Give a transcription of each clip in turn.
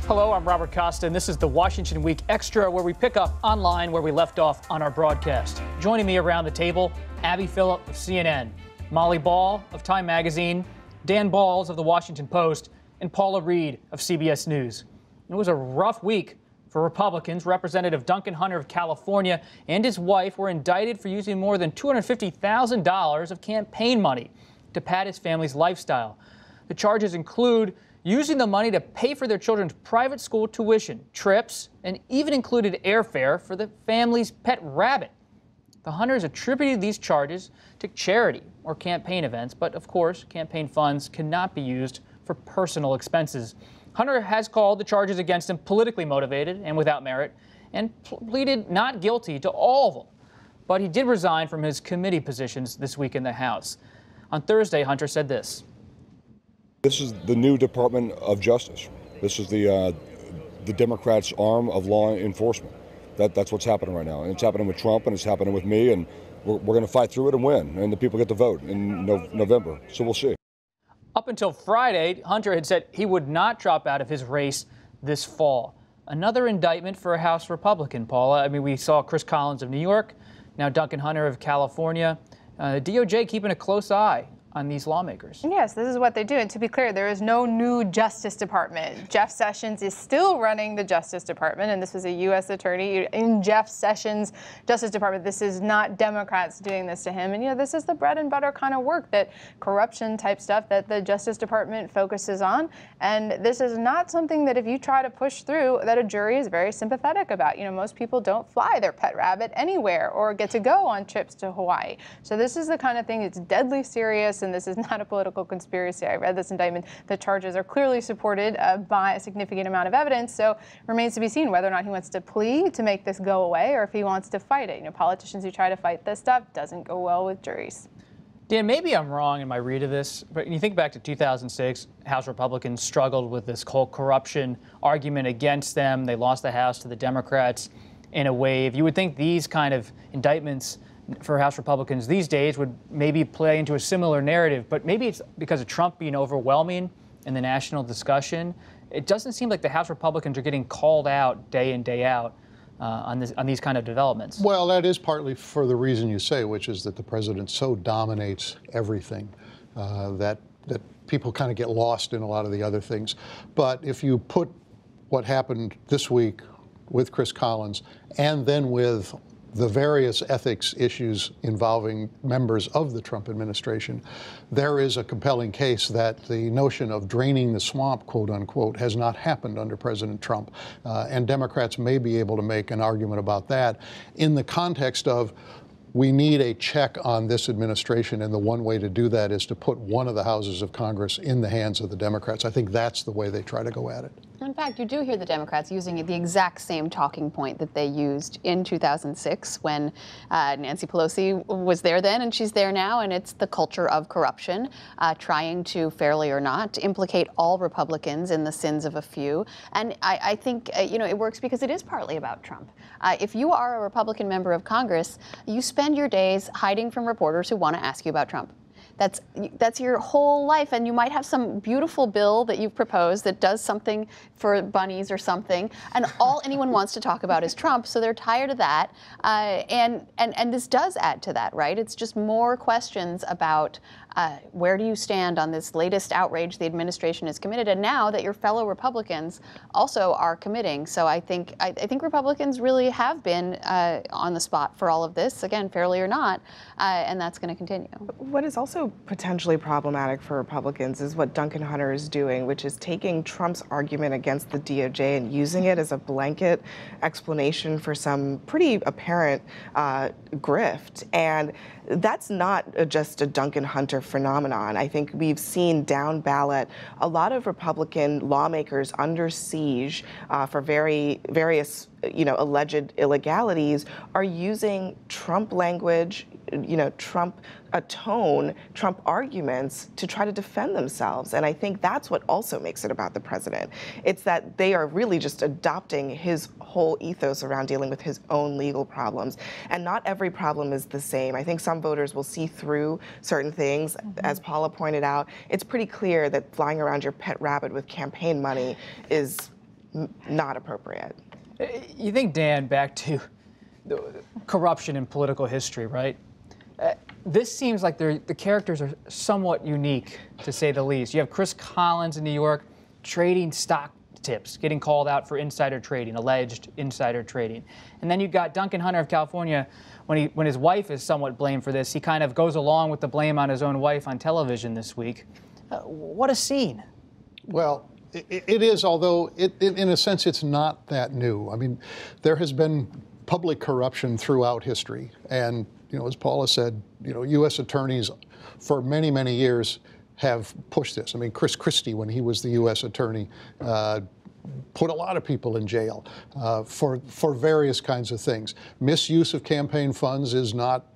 Hello, I'm Robert Costa, and this is the Washington Week Extra, where we pick up online where we left off on our broadcast. Joining me around the table, Abby Phillip of CNN, Molly Ball of Time Magazine, Dan Balls of The Washington Post, and Paula Reed of CBS News. It was a rough week for Republicans. Representative Duncan Hunter of California and his wife were indicted for using more than $250,000 of campaign money to pad his family's lifestyle. The charges include using the money to pay for their children's private school tuition, trips, and even included airfare for the family's pet rabbit. The Hunters attributed these charges to charity or campaign events, but of course, campaign funds cannot be used for personal expenses. Hunter has called the charges against him politically motivated and without merit, and pleaded not guilty to all of them. But he did resign from his committee positions this week in the House. On Thursday, Hunter said this. This is the new Department of Justice. This is the Democrats' arm of law enforcement. That's what's happening right now. And it's happening with Trump, and it's happening with me, and we're going to fight through it and win. And the people get to vote in November. So we'll see. Up until Friday, Hunter had said he would not drop out of his race this fall. Another indictment for a House Republican, Paula. I mean, we saw Chris Collins of New York, now Duncan Hunter of California. DOJ keeping a close eye on these lawmakers. Yes, this is what they do. And to be clear, there is no new Justice Department. Jeff Sessions is still running the Justice Department, and this was a U.S. attorney in Jeff Sessions' Justice Department. This is not Democrats doing this to him. And, this is the bread and butter kind of work, that corruption type stuff that the Justice Department focuses on. And this is not something that if you try to push through, that a jury is very sympathetic about. Most people don't fly their pet rabbit anywhere or get to go on trips to Hawaii. So this is the kind of thing that's deadly serious. And this is not a political conspiracy. I read this indictment. The charges are clearly supported by a significant amount of evidence. So it remains to be seen whether or not he wants to plead to make this go away or if he wants to fight it. Politicians who try to fight this stuff doesn't go well with juries. Dan, maybe I'm wrong in my read of this, but when you think back to 2006, House Republicans struggled with this whole corruption argument against them. They lost the House to the Democrats in a wave. You would think these kind of indictments for House Republicans these days would maybe play into a similar narrative, but maybe it's because of Trump being overwhelming in the national discussion. It doesn't seem like the House Republicans are getting called out day in, day out on these kind of developments. Well, that is partly for the reason you say, which is that the president so dominates everything that people kind of get lost in a lot of the other things. But if you put what happened this week with Chris Collins and then with the various ethics issues involving members of the Trump administration, there is a compelling case that the notion of draining the swamp, quote unquote, has not happened under President Trump. And Democrats may be able to make an argument about that in the context of we need a check on this administration, and the one way to do that is to put one of the houses of Congress in the hands of the Democrats. I think that's the way they try to go at it. In fact, you do hear the Democrats using the exact same talking point that they used in 2006 when Nancy Pelosi was there then and she's there now, and it's the culture of corruption, trying to, fairly or not, implicate all Republicans in the sins of a few. And I think, it works because it is partly about Trump. If you are a Republican member of Congress, you spend your days hiding from reporters who want to ask you about Trump. That's your whole life, and you might have some beautiful bill that you've proposed that does something for bunnies or something, and all anyone wants to talk about is Trump, so they're tired of that, and this does add to that, right? It's just more questions about where do you stand on this latest outrage the administration has committed, and now that your fellow Republicans also are committing. So I think Republicans really have been on the spot for all of this, again, fairly or not, and that's going to continue. What is also potentially problematic for Republicans is what Duncan Hunter is doing, which is taking Trump's argument against the DOJ and using it as a blanket explanation for some pretty apparent grift. And that's not just a Duncan Hunter phenomenon. I think we've seen down ballot a lot of Republican lawmakers under siege for various alleged illegalities are using Trump language, Trump arguments to try to defend themselves. And I think that's what also makes it about the president. It's that they are really just adopting his whole ethos around dealing with his own legal problems. And not every problem is the same. I think some voters will see through certain things. As Paula pointed out, it's pretty clear that flying around your pet rabbit with campaign money is not appropriate. You think, Dan, back to the corruption in political history, right? This seems like the characters are somewhat unique, to say the least. You have Chris Collins in New York trading stock tips, getting called out for insider trading, alleged insider trading. And then you've got Duncan Hunter of California. When his wife is somewhat blamed for this, he kind of goes along with the blame on his own wife on television this week. What a scene. Well, it is, although in a sense it's not that new. I mean, there has been public corruption throughout history. And, as Paula said, U.S. attorneys for many, many years have pushed this. I mean, Chris Christie, when he was the U.S. attorney, put a lot of people in jail for various kinds of things. Misuse of campaign funds is not,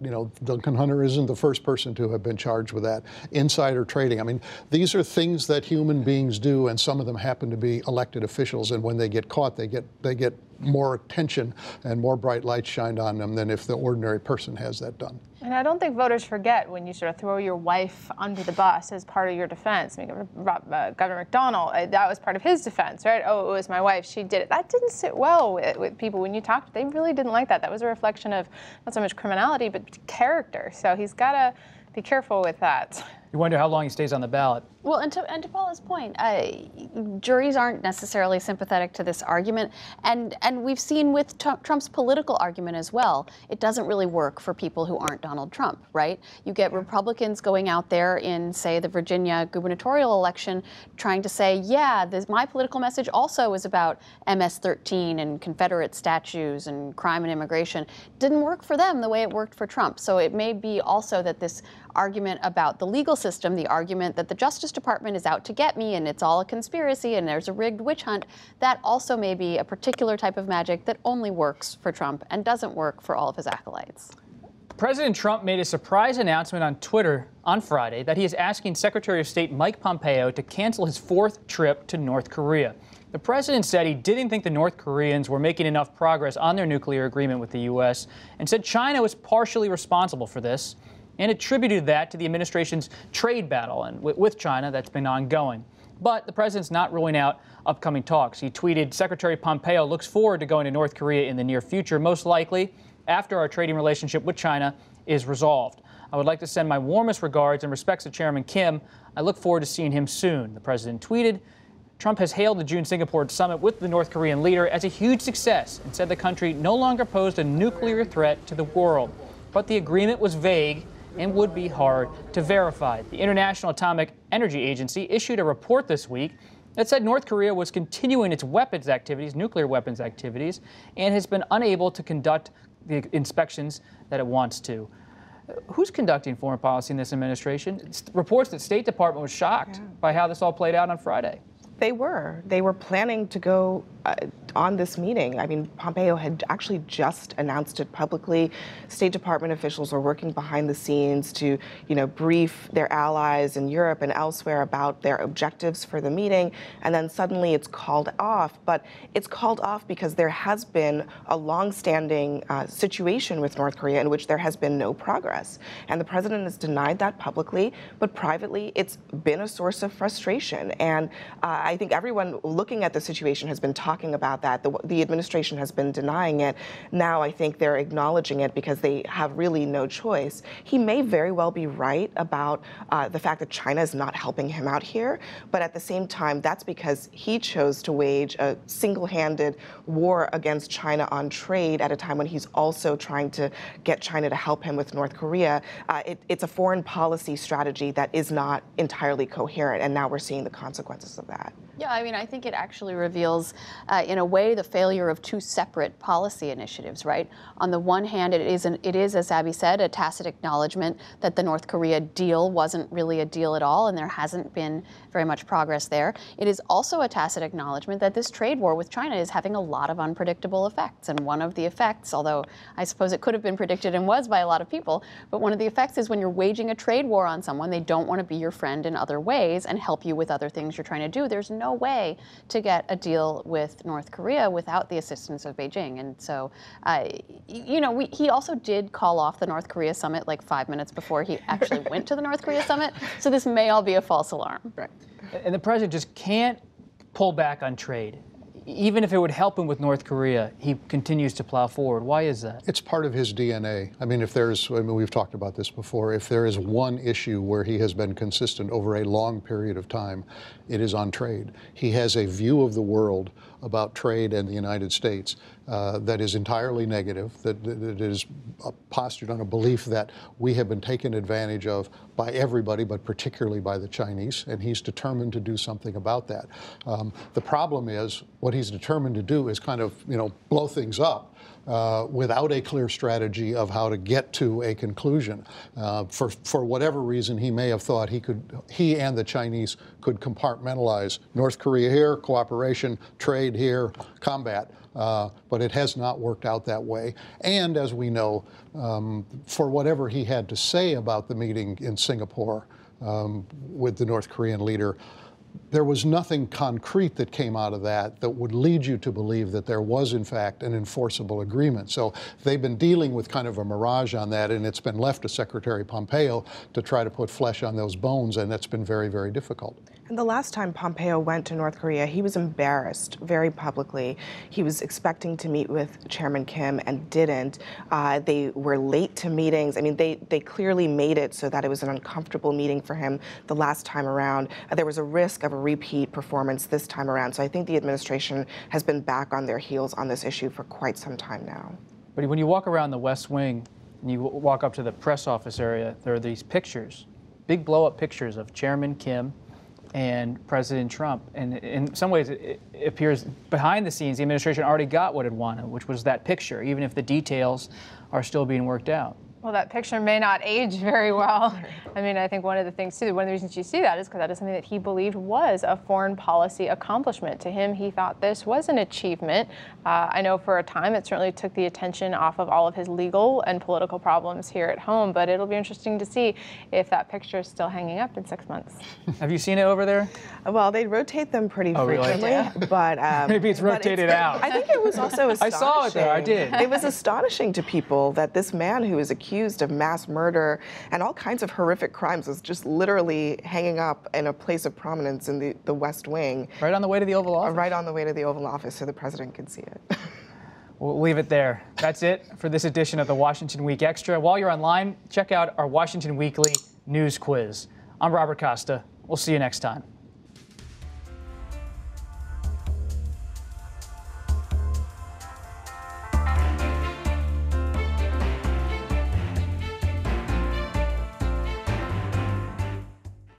Duncan Hunter isn't the first person to have been charged with that. Insider trading. I mean, these are things that human beings do, and some of them happen to be elected officials. And when they get caught, they get more attention and more bright lights shined on them than if the ordinary person has that done. And I don't think voters forget when you sort of throw your wife under the bus as part of your defense. I mean, Governor McDonnell, that was part of his defense, right? Oh, it was my wife, she did it. That didn't sit well with people when you talked. They really didn't like that. That was a reflection of not so much criminality, but character. So he's got to be careful with that. You wonder how long he stays on the ballot. Well, and to Paula's point, juries aren't necessarily sympathetic to this argument, and we've seen with Trump's political argument as well, it doesn't really work for people who aren't Donald Trump, right? You get Republicans going out there in, say, the Virginia gubernatorial election, trying to say, yeah, my political message also is about MS-13 and Confederate statues and crime and immigration. Didn't work for them the way it worked for Trump. So it may be also that this argument about the legal system, the argument that the Justice Department is out to get me and it's all a conspiracy and there's a rigged witch hunt, that also may be a particular type of magic that only works for Trump and doesn't work for all of his acolytes. President Trump made a surprise announcement on Twitter on Friday that he is asking Secretary of State Mike Pompeo to cancel his 4th trip to North Korea. The president said he didn't think the North Koreans were making enough progress on their nuclear agreement with the U.S. and said China was partially responsible for this, and attributed that to the administration's trade battle and with China that's been ongoing. But the president's not ruling out upcoming talks. He tweeted, Secretary Pompeo looks forward to going to North Korea in the near future, most likely after our trading relationship with China is resolved. I would like to send my warmest regards and respects to Chairman Kim. I look forward to seeing him soon, the president tweeted. Trump has hailed the June Singapore summit with the North Korean leader as a huge success and said the country no longer posed a nuclear threat to the world. But the agreement was vague and would be hard to verify. The International Atomic Energy Agency issued a report this week that said North Korea was continuing its weapons activities, nuclear weapons activities, and has been unable to conduct the inspections that it wants to. Who's conducting foreign policy in this administration? It's reports that State Department was shocked by how this all played out on Friday. They were planning to go on this meeting. I mean, Pompeo had actually just announced it publicly. State Department officials are working behind the scenes to, brief their allies in Europe and elsewhere about their objectives for the meeting. And then suddenly it's called off. But it's called off because there has been a longstanding situation with North Korea in which there has been no progress. And the president has denied that publicly, but privately it's been a source of frustration. And I think everyone looking at the situation has been talking about that. The administration has been denying it. Now I think they're acknowledging it because they have really no choice. He may very well be right about the fact that China is not helping him out here, but at the same time, that's because he chose to wage a single-handed war against China on trade at a time when he's also trying to get China to help him with North Korea. It's a foreign policy strategy that is not entirely coherent, and now we're seeing the consequences of that. Yeah, I mean, I think it actually reveals, in a way, the failure of two separate policy initiatives, right? On the one hand, it is, as Abby said, a tacit acknowledgement that the North Korea deal wasn't really a deal at all, and there hasn't been very much progress there. It is also a tacit acknowledgement that this trade war with China is having a lot of unpredictable effects. And one of the effects, although I suppose it could have been predicted and was by a lot of people, but one of the effects is when you're waging a trade war on someone, they don't want to be your friend in other ways and help you with other things you're trying to do. There's no way to get a deal with North Korea without the assistance of Beijing. And so, he also did call off the North Korea summit like 5 minutes before he actually went to the North Korea summit. So this may all be a false alarm. Right. And the president just can't pull back on trade. even if it would help him with North Korea, he continues to plow forward. Why is that? It's part of his DNA. I mean, we've talked about this before. If there is one issue where he has been consistent over a long period of time, it is on trade. He has a view of the world about trade and the United States that is entirely negative, that is postured on a belief that we have been taken advantage of by everybody, but particularly by the Chinese, and he's determined to do something about that. The problem is what he's determined to do is kind of, blow things up without a clear strategy of how to get to a conclusion. For whatever reason, he may have thought he and the Chinese could compartmentalize North Korea here, cooperation, trade here, combat. But it has not worked out that way. And as we know, for whatever he had to say about the meeting in Singapore with the North Korean leader, there was nothing concrete that came out of that would lead you to believe that there was, in fact, an enforceable agreement. So they've been dealing with kind of a mirage on that, and it's been left to Secretary Pompeo to try to put flesh on those bones, and that's been very, very difficult. And the last time Pompeo went to North Korea, he was embarrassed very publicly. He was expecting to meet with Chairman Kim and didn't. They were late to meetings. I mean, they clearly made it so that it was an uncomfortable meeting for him the last time around. There was a risk of a repeat performance this time around. So I think the administration has been back on their heels on this issue for quite some time now. But when you walk around the West Wing and you walk up to the press office area, there are these pictures, big blow-up pictures of Chairman Kim and President Trump. And in some ways, it appears behind the scenes, the administration already got what it wanted, which was that picture, even if the details are still being worked out. Well, that picture may not age very well. I mean, I think one of the things, too, one of the reasons you see that is because that is something that he believed was a foreign policy accomplishment. To him, he thought this was an achievement. I know for a time it certainly took the attention off of all of his legal and political problems here at home, but it'll be interesting to see if that picture is still hanging up in 6 months. Have you seen it over there? Well, they rotate them pretty frequently, really? but maybe it's rotated out. I think it was also astonishing. I saw it there, I did. It was astonishing to people that this man who is accused of mass murder and all kinds of horrific crimes was just literally hanging up in a place of prominence in the West Wing. Right on the way to the Oval Office? Right on the way to the Oval Office so the president could see it. We'll leave it there. That's it for this edition of the Washington Week Extra. While you're online, check out our Washington Weekly News Quiz. I'm Robert Costa. We'll see you next time.